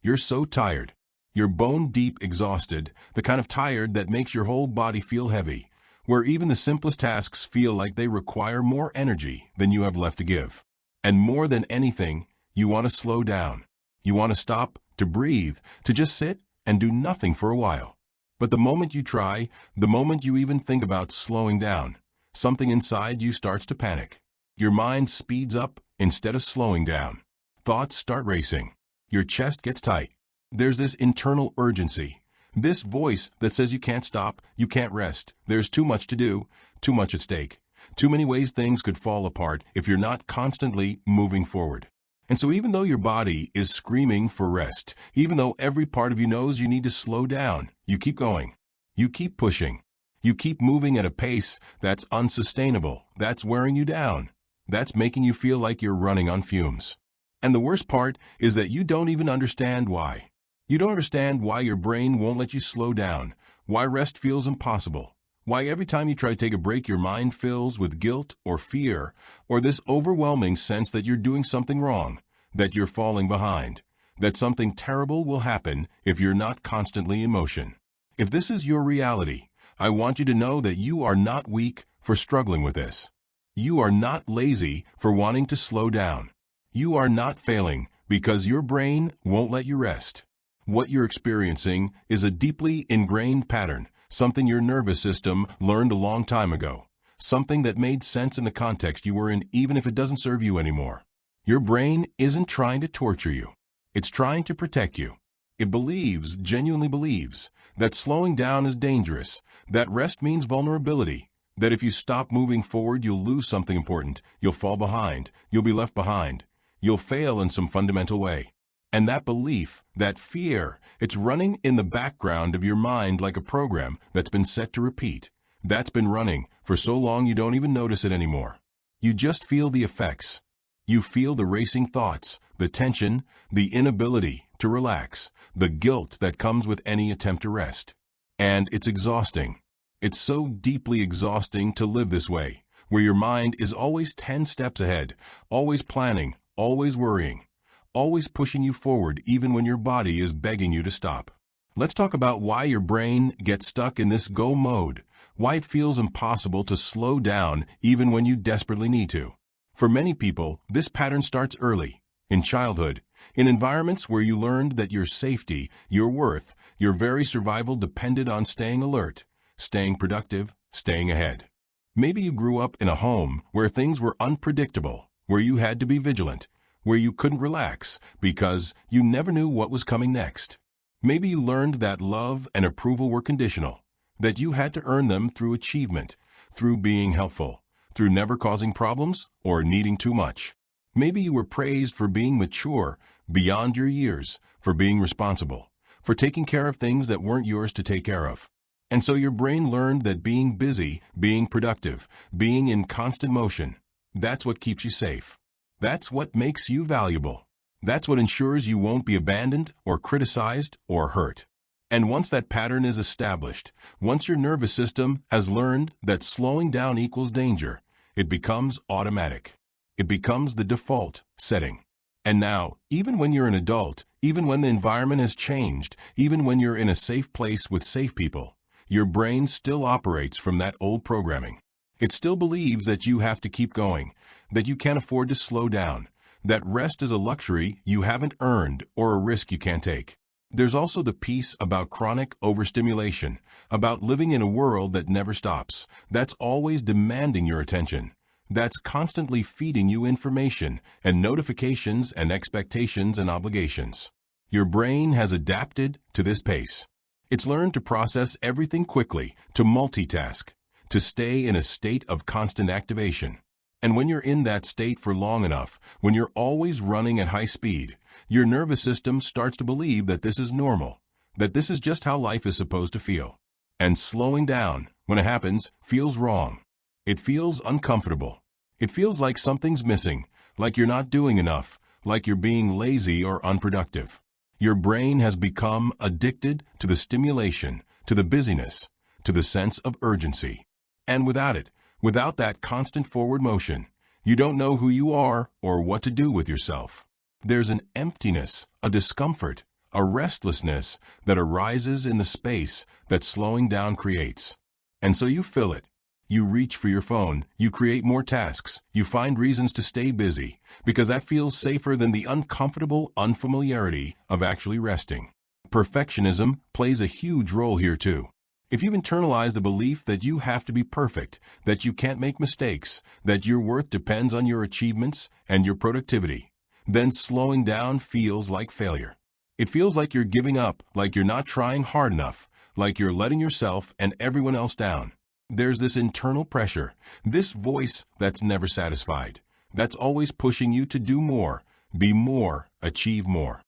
You're so tired. You're bone-deep exhausted, the kind of tired that makes your whole body feel heavy, where even the simplest tasks feel like they require more energy than you have left to give. And more than anything, you want to slow down. You want to stop, to breathe, to just sit and do nothing for a while. But the moment you try, the moment you even think about slowing down, something inside you starts to panic. Your mind speeds up instead of slowing down. Thoughts start racing. Your chest gets tight. There's this internal urgency, this voice that says you can't stop, you can't rest, there's too much to do, too much at stake, too many ways things could fall apart if you're not constantly moving forward. And so even though your body is screaming for rest, even though every part of you knows you need to slow down, you keep going. You keep pushing. You keep moving at a pace that's unsustainable, that's wearing you down, that's making you feel like you're running on fumes. And the worst part is that you don't even understand why. You don't understand why your brain won't let you slow down, why rest feels impossible, why every time you try to take a break your mind fills with guilt or fear or this overwhelming sense that you're doing something wrong, that you're falling behind, that something terrible will happen if you're not constantly in motion. If this is your reality, I want you to know that you are not weak for struggling with this. You are not lazy for wanting to slow down. You are not failing because your brain won't let you rest. What you're experiencing is a deeply ingrained pattern, something your nervous system learned a long time ago, something that made sense in the context you were in even if it doesn't serve you anymore. Your brain isn't trying to torture you. It's trying to protect you. It believes, genuinely believes, that slowing down is dangerous, that rest means vulnerability, that if you stop moving forward you'll lose something important, you'll fall behind, you'll be left behind, you'll fail in some fundamental way. And that belief, that fear, it's running in the background of your mind like a program that's been set to repeat. That's been running for so long you don't even notice it anymore. You just feel the effects. You feel the racing thoughts, the tension, the inability to relax, the guilt that comes with any attempt to rest. And it's exhausting. It's so deeply exhausting to live this way, where your mind is always 10 steps ahead, always planning, always worrying, always pushing you forward even when your body is begging you to stop. Let's talk about why your brain gets stuck in this go mode, why it feels impossible to slow down even when you desperately need to. For many people, this pattern starts early, in childhood, in environments where you learned that your safety, your worth, your very survival depended on staying alert, staying productive, staying ahead. Maybe you grew up in a home where things were unpredictable, where you had to be vigilant, where you couldn't relax because you never knew what was coming next. Maybe you learned that love and approval were conditional, that you had to earn them through achievement, through being helpful, through never causing problems or needing too much. Maybe you were praised for being mature, beyond your years, for being responsible, for taking care of things that weren't yours to take care of. And so your brain learned that being busy, being productive, being in constant motion, that's what keeps you safe. That's what makes you valuable. That's what ensures you won't be abandoned or criticized or hurt. And once that pattern is established, once your nervous system has learned that slowing down equals danger, it becomes automatic. It becomes the default setting. And now, even when you're an adult, even when the environment has changed, even when you're in a safe place with safe people, your brain still operates from that old programming. It still believes that you have to keep going, that you can't afford to slow down, that rest is a luxury you haven't earned or a risk you can't take. There's also the piece about chronic overstimulation, about living in a world that never stops, that's always demanding your attention, that's constantly feeding you information and notifications and expectations and obligations. Your brain has adapted to this pace. It's learned to process everything quickly, to multitask, to stay in a state of constant activation. And when you're in that state for long enough, when you're always running at high speed, your nervous system starts to believe that this is normal, that this is just how life is supposed to feel. And slowing down, when it happens, feels wrong. It feels uncomfortable. It feels like something's missing, like you're not doing enough, like you're being lazy or unproductive. Your brain has become addicted to the stimulation, to the busyness, to the sense of urgency. And without it, without that constant forward motion, you don't know who you are or what to do with yourself. There's an emptiness, a discomfort, a restlessness that arises in the space that slowing down creates. And so you fill it. You reach for your phone, you create more tasks, you find reasons to stay busy, because that feels safer than the uncomfortable unfamiliarity of actually resting. Perfectionism plays a huge role here too. If you've internalized the belief that you have to be perfect, that you can't make mistakes, that your worth depends on your achievements and your productivity, then slowing down feels like failure. It feels like you're giving up, like you're not trying hard enough, like you're letting yourself and everyone else down. There's this internal pressure, this voice that's never satisfied, that's always pushing you to do more, be more, achieve more.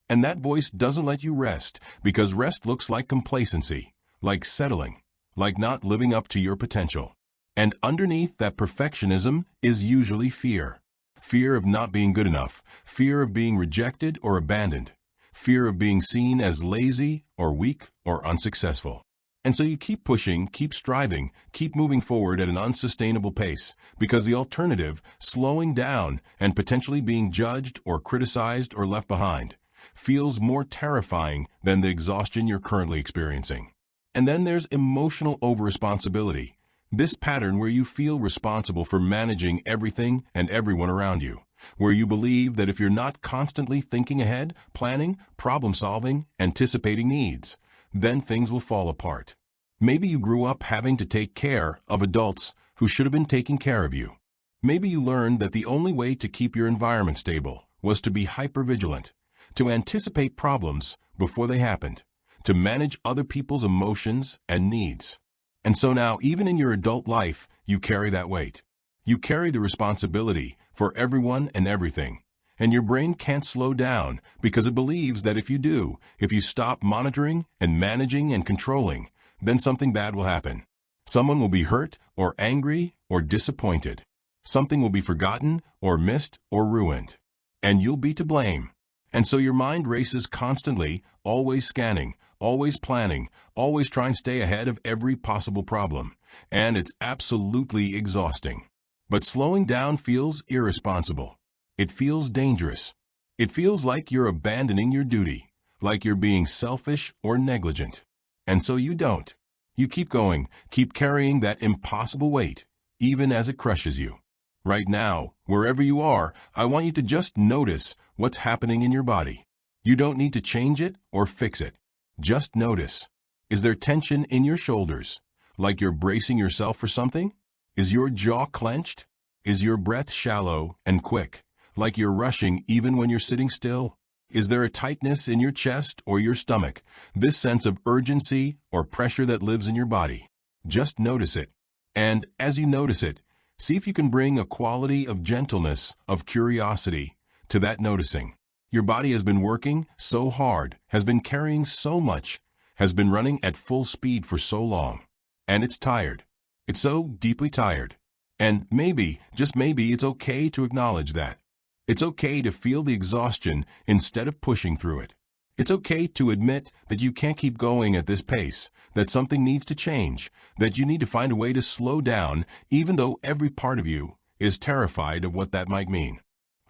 And that voice doesn't let you rest, because rest looks like complacency, like settling, like not living up to your potential. And underneath that perfectionism is usually fear. Fear of not being good enough, fear of being rejected or abandoned, fear of being seen as lazy or weak or unsuccessful. And so you keep pushing, keep striving, keep moving forward at an unsustainable pace, because the alternative, slowing down and potentially being judged or criticized or left behind, feels more terrifying than the exhaustion you're currently experiencing. And then there's emotional over-responsibility, this pattern where you feel responsible for managing everything and everyone around you, where you believe that if you're not constantly thinking ahead, planning, problem-solving, anticipating needs, then things will fall apart. Maybe you grew up having to take care of adults who should have been taking care of you. Maybe you learned that the only way to keep your environment stable was to be hypervigilant, to anticipate problems before they happened, to manage other people's emotions and needs. And so now, even in your adult life, you carry that weight. You carry the responsibility for everyone and everything. And your brain can't slow down because it believes that if you do, if you stop monitoring and managing and controlling, then something bad will happen. Someone will be hurt or angry or disappointed. Something will be forgotten or missed or ruined. And you'll be to blame. And so your mind races constantly, always scanning, always planning, always trying to stay ahead of every possible problem. And it's absolutely exhausting. But slowing down feels irresponsible. It feels dangerous. It feels like you're abandoning your duty, like you're being selfish or negligent. And so you don't. You keep going, keep carrying that impossible weight, even as it crushes you. Right now, wherever you are, I want you to just notice what's happening in your body. You don't need to change it or fix it. Just notice. Is there tension in your shoulders, like you're bracing yourself for something? Is your jaw clenched? Is your breath shallow and quick, like you're rushing even when you're sitting still? Is there a tightness in your chest or your stomach, this sense of urgency or pressure that lives in your body? Just notice it. And as you notice it, see if you can bring a quality of gentleness, of curiosity, to that noticing. Your body has been working so hard, has been carrying so much, has been running at full speed for so long. And it's tired. It's so deeply tired. And maybe, just maybe, it's okay to acknowledge that. It's okay to feel the exhaustion instead of pushing through it. It's okay to admit that you can't keep going at this pace, that something needs to change, that you need to find a way to slow down, even though every part of you is terrified of what that might mean.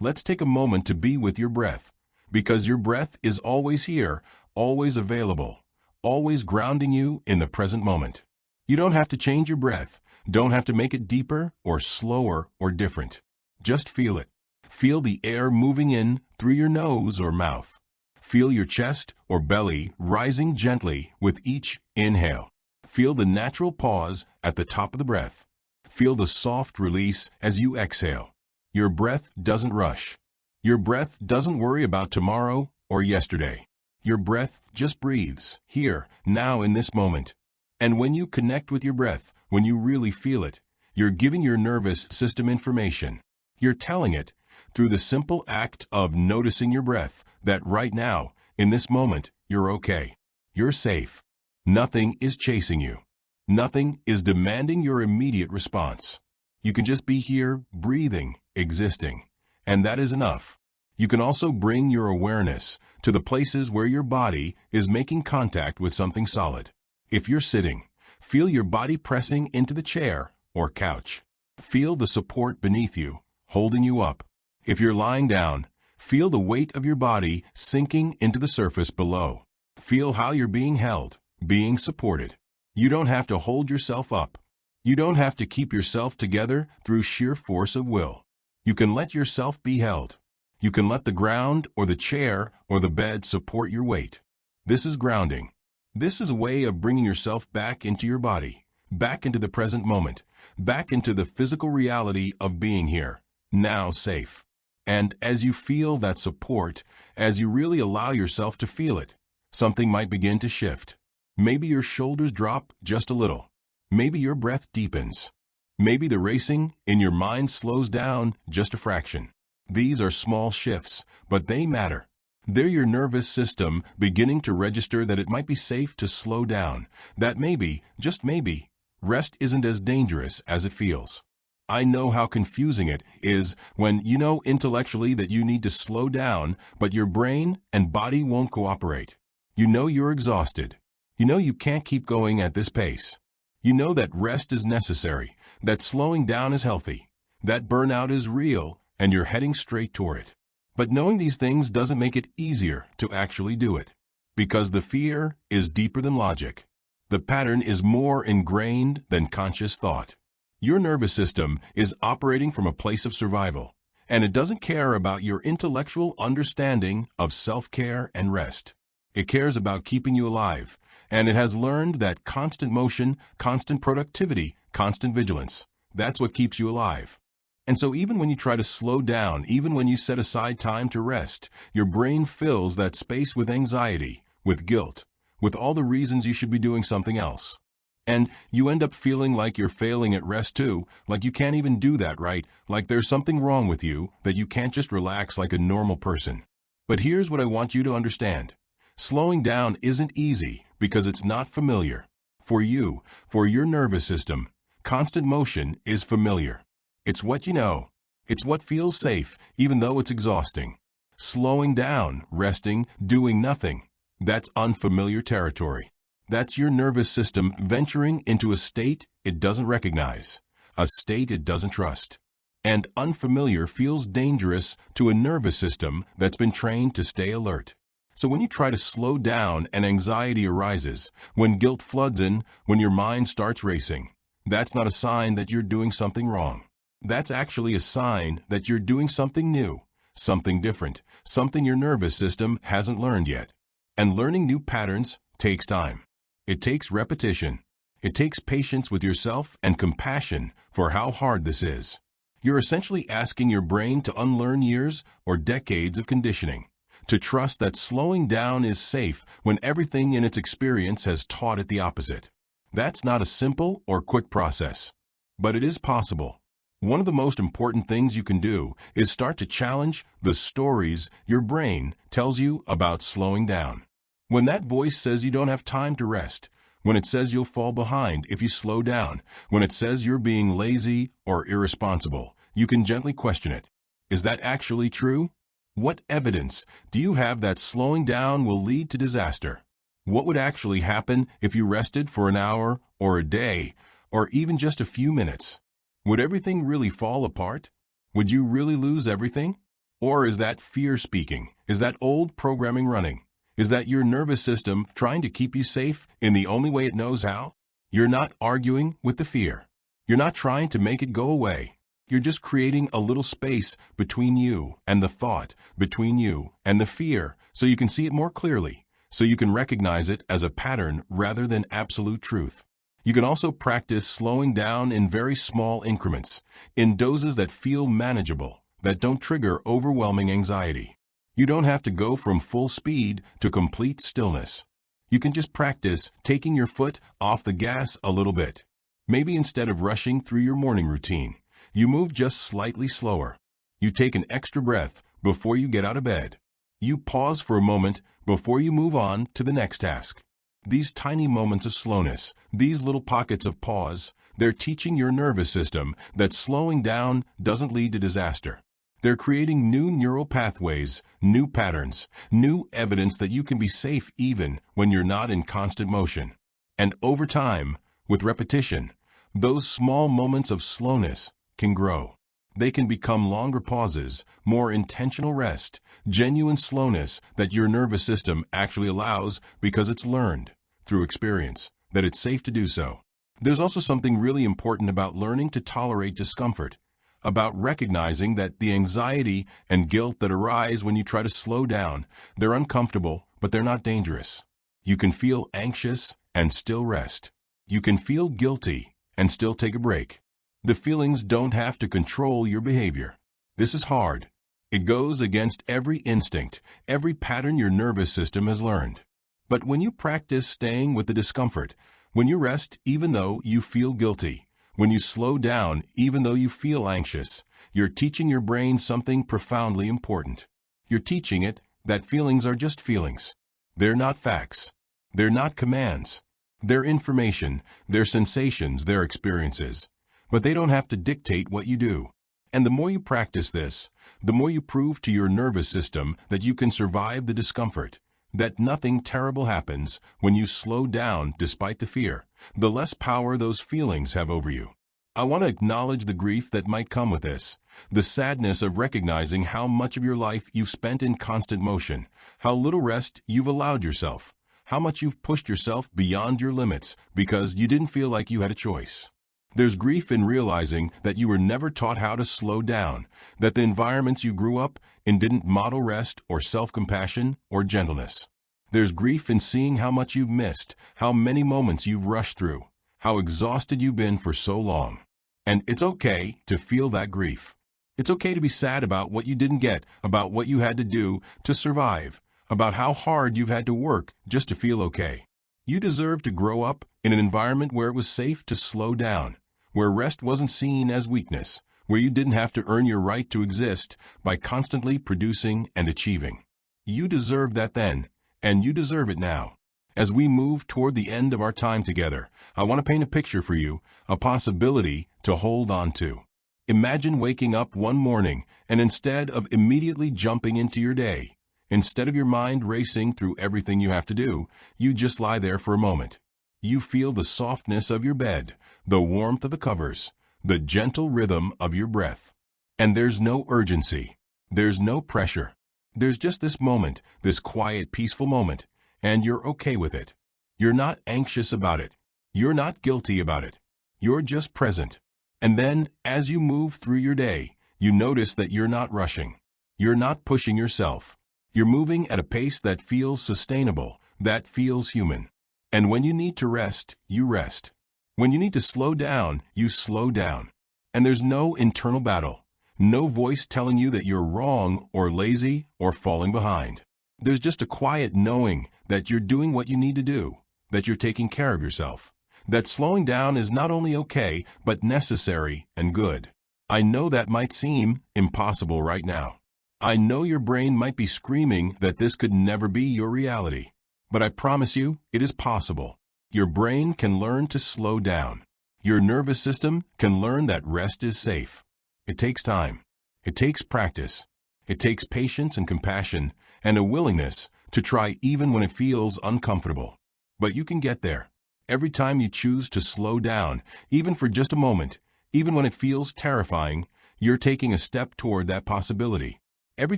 Let's take a moment to be with your breath, because your breath is always here, always available, always grounding you in the present moment. You don't have to change your breath, don't have to make it deeper or slower or different. Just feel it. Feel the air moving in through your nose or mouth. Feel your chest or belly rising gently with each inhale. Feel the natural pause at the top of the breath. Feel the soft release as you exhale. Your breath doesn't rush. Your breath doesn't worry about tomorrow or yesterday. Your breath just breathes, here, now in this moment. And when you connect with your breath, when you really feel it, you're giving your nervous system information. You're telling it, through the simple act of noticing your breath, that right now, in this moment, you're okay. You're safe. Nothing is chasing you. Nothing is demanding your immediate response. You can just be here, breathing, existing. And that is enough. You can also bring your awareness to the places where your body is making contact with something solid. If you're sitting, feel your body pressing into the chair or couch. Feel the support beneath you, holding you up. If you're lying down, Feel the weight of your body sinking into the surface below. Feel how you're being held, being supported. You don't have to hold yourself up. You don't have to keep yourself together through sheer force of will. You can let yourself be held. You can let the ground or the chair or the bed support your weight. This is grounding. This is a way of bringing yourself back into your body, back into the present moment, back into the physical reality of being here, now safe. And as you feel that support, as you really allow yourself to feel it, something might begin to shift. Maybe your shoulders drop just a little. Maybe your breath deepens. Maybe the racing in your mind slows down just a fraction. These are small shifts, but they matter. They're your nervous system beginning to register that it might be safe to slow down, that maybe, just maybe, rest isn't as dangerous as it feels. I know how confusing it is when you know intellectually that you need to slow down, but your brain and body won't cooperate. You know you're exhausted. You know you can't keep going at this pace. You know that rest is necessary, that slowing down is healthy, that burnout is real, and you're heading straight toward it. But knowing these things doesn't make it easier to actually do it, because the fear is deeper than logic. The pattern is more ingrained than conscious thought. Your nervous system is operating from a place of survival, and it doesn't care about your intellectual understanding of self-care and rest. It cares about keeping you alive, and it has learned that constant motion, constant productivity, constant vigilance, that's what keeps you alive. And so even when you try to slow down, even when you set aside time to rest, your brain fills that space with anxiety, with guilt, with all the reasons you should be doing something else. And you end up feeling like you're failing at rest too, like you can't even do that right, like there's something wrong with you, that you can't just relax like a normal person. But here's what I want you to understand. Slowing down isn't easy because it's not familiar. For you, for your nervous system, constant motion is familiar. It's what you know. It's what feels safe, even though it's exhausting. Slowing down, resting, doing nothing, that's unfamiliar territory. That's your nervous system venturing into a state it doesn't recognize, a state it doesn't trust. And unfamiliar feels dangerous to a nervous system that's been trained to stay alert. So when you try to slow down and anxiety arises, when guilt floods in, when your mind starts racing, that's not a sign that you're doing something wrong. That's actually a sign that you're doing something new, something different, something your nervous system hasn't learned yet. And learning new patterns takes time. It takes repetition. It takes patience with yourself and compassion for how hard this is. You're essentially asking your brain to unlearn years or decades of conditioning, to trust that slowing down is safe when everything in its experience has taught it the opposite. That's not a simple or quick process, but it is possible. One of the most important things you can do is start to challenge the stories your brain tells you about slowing down. When that voice says you don't have time to rest, when it says you'll fall behind if you slow down, when it says you're being lazy or irresponsible, you can gently question it. Is that actually true? What evidence do you have that slowing down will lead to disaster? What would actually happen if you rested for an hour or a day or even just a few minutes? Would everything really fall apart? Would you really lose everything? Or is that fear speaking? Is that old programming running? Is that your nervous system trying to keep you safe in the only way it knows how? You're not arguing with the fear. You're not trying to make it go away. You're just creating a little space between you and the thought, between you and the fear, so you can see it more clearly, so you can recognize it as a pattern rather than absolute truth. You can also practice slowing down in very small increments, in doses that feel manageable, that don't trigger overwhelming anxiety. You don't have to go from full speed to complete stillness. You can just practice taking your foot off the gas a little bit. Maybe instead of rushing through your morning routine, you move just slightly slower. You take an extra breath before you get out of bed. You pause for a moment before you move on to the next task. These tiny moments of slowness, these little pockets of pause, they're teaching your nervous system that slowing down doesn't lead to disaster. They're creating new neural pathways, new patterns, new evidence that you can be safe even when you're not in constant motion. And over time, with repetition, those small moments of slowness can grow. They can become longer pauses, more intentional rest, genuine slowness that your nervous system actually allows because it's learned, through experience, that it's safe to do so. There's also something really important about learning to tolerate discomfort, about recognizing that the anxiety and guilt that arise when you try to slow down, they're uncomfortable, but they're not dangerous. You can feel anxious and still rest. You can feel guilty and still take a break. The feelings don't have to control your behavior. This is hard. It goes against every instinct, every pattern your nervous system has learned. But when you practice staying with the discomfort, when you rest even though you feel guilty, when you slow down even though you feel anxious, you're teaching your brain something profoundly important. You're teaching it that feelings are just feelings. They're not facts. They're not commands. They're information, they're sensations, they're experiences. But they don't have to dictate what you do. And the more you practice this, the more you prove to your nervous system that you can survive the discomfort, that nothing terrible happens when you slow down despite the fear, the less power those feelings have over you. I want to acknowledge the grief that might come with this, the sadness of recognizing how much of your life you've spent in constant motion, how little rest you've allowed yourself, how much you've pushed yourself beyond your limits because you didn't feel like you had a choice. There's grief in realizing that you were never taught how to slow down, that the environments you grew up in didn't model rest or self-compassion or gentleness. There's grief in seeing how much you've missed, how many moments you've rushed through, how exhausted you've been for so long. And it's okay to feel that grief. It's okay to be sad about what you didn't get, about what you had to do to survive, about how hard you've had to work just to feel okay. You deserve to grow up in an environment where it was safe to slow down, where rest wasn't seen as weakness, where you didn't have to earn your right to exist by constantly producing and achieving. You deserved that then, and you deserve it now. As we move toward the end of our time together, I want to paint a picture for you, a possibility to hold on to. Imagine waking up one morning and instead of immediately jumping into your day, instead of your mind racing through everything you have to do, you just lie there for a moment. You feel the softness of your bed, the warmth of the covers, the gentle rhythm of your breath. And there's no urgency. There's no pressure. There's just this moment, this quiet, peaceful moment, and you're okay with it. You're not anxious about it. You're not guilty about it. You're just present. And then, as you move through your day, you notice that you're not rushing. You're not pushing yourself. You're moving at a pace that feels sustainable, that feels human. And when you need to rest, you rest. When you need to slow down, you slow down. And there's no internal battle, no voice telling you that you're wrong or lazy or falling behind. There's just a quiet knowing that you're doing what you need to do, that you're taking care of yourself, that slowing down is not only okay, but necessary and good. I know that might seem impossible right now. I know your brain might be screaming that this could never be your reality. But I promise you, it is possible. Your brain can learn to slow down. Your nervous system can learn that rest is safe. It takes time. It takes practice. It takes patience and compassion and a willingness to try even when it feels uncomfortable. But you can get there. Every time you choose to slow down, even for just a moment, even when it feels terrifying, you're taking a step toward that possibility. Every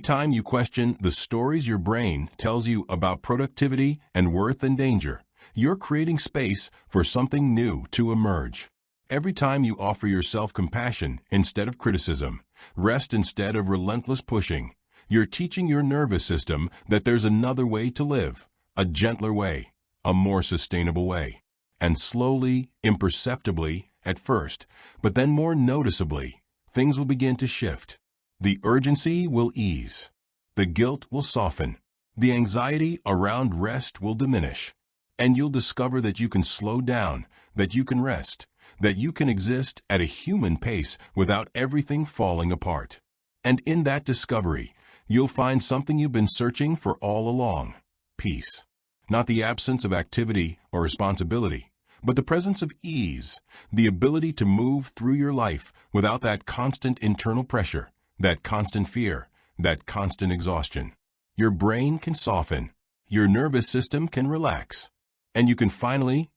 time you question the stories your brain tells you about productivity and worth and danger, you're creating space for something new to emerge. Every time you offer yourself compassion instead of criticism, rest instead of relentless pushing, you're teaching your nervous system that there's another way to live, a gentler way, a more sustainable way. And slowly, imperceptibly, at first, but then more noticeably, things will begin to shift. The urgency will ease. The guilt will soften. The anxiety around rest will diminish. And you'll discover that you can slow down, that you can rest, that you can exist at a human pace without everything falling apart. And in that discovery, you'll find something you've been searching for all along: peace. Not the absence of activity or responsibility, but the presence of ease, the ability to move through your life without that constant internal pressure, that constant fear, that constant exhaustion. Your brain can soften, your nervous system can relax, and you can finally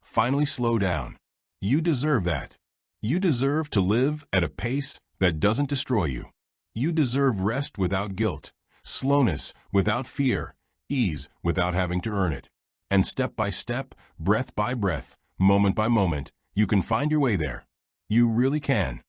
slow down. You deserve that. You deserve to live at a pace that doesn't destroy you. You deserve rest without guilt, slowness without fear, ease without having to earn it. And step by step, breath by breath, moment by moment, you can find your way there. You really can.